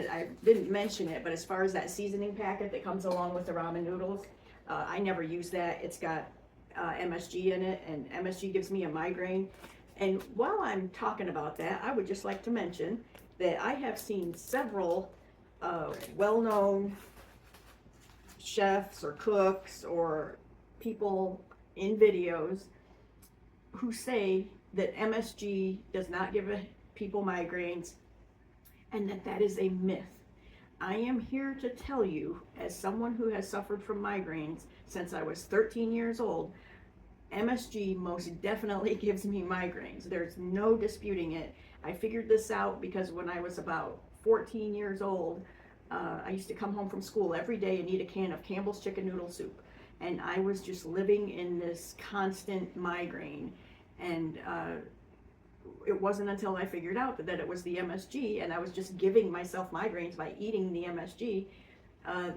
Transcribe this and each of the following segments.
I didn't mention it, but as far as that seasoning packet that comes along with the ramen noodles, I never use that. It's got MSG in it, and MSG gives me a migraine. And while I'm talking about that, I would just like to mention that I have seen several well-known chefs or cooks or people in videos who say that MSG does not give people migraines, and that is a myth. I am here to tell you, as someone who has suffered from migraines since I was 13 years old, MSG most definitely gives me migraines. There's no disputing it. I figured this out because when I was about 14 years old, I used to come home from school every day and eat a can of Campbell's chicken noodle soup. And I was just living in this constant migraine. And it wasn't until I figured out that it was the MSG, and I was just giving myself migraines by eating the MSG,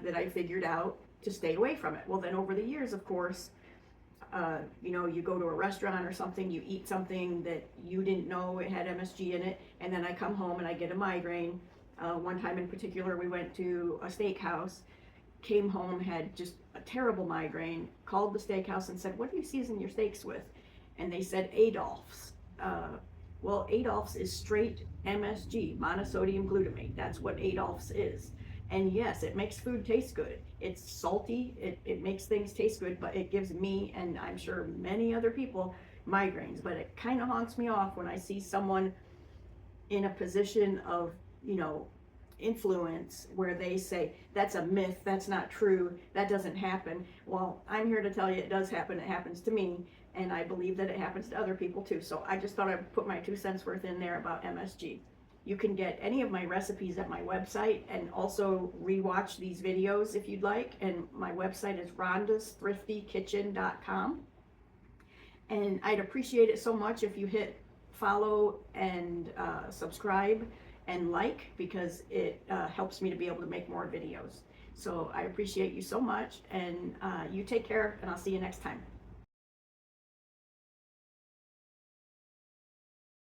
that I figured out to stay away from it. Well, then over the years, of course, you know, you go to a restaurant or something, you eat something that you didn't know it had MSG in it, and then I come home and I get a migraine. One time in particular, we went to a steakhouse, came home, had just a terrible migraine, called the steakhouse and said, "What do you season your steaks with?" And they said Adolph's. Well, Adolph's is straight MSG, monosodium glutamate. That's what Adolph's is. And yes, it makes food taste good. It's salty, it makes things taste good, but it gives me, and I'm sure many other people, migraines. But it kind of honks me off when I see someone in a position of, you know, influence where they say, that's a myth, that's not true, that doesn't happen. Well, I'm here to tell you it does happen. It happens to me, and I believe that it happens to other people too. So I just thought I'd put my 2 cents worth in there about MSG. You can get any of my recipes at my website, and also rewatch these videos if you'd like. And my website is rhondasthrifty.kitchen.com. And I'd appreciate it so much if you hit follow and subscribe and like, because it helps me to be able to make more videos. So I appreciate you so much, and you take care, and I'll see you next time.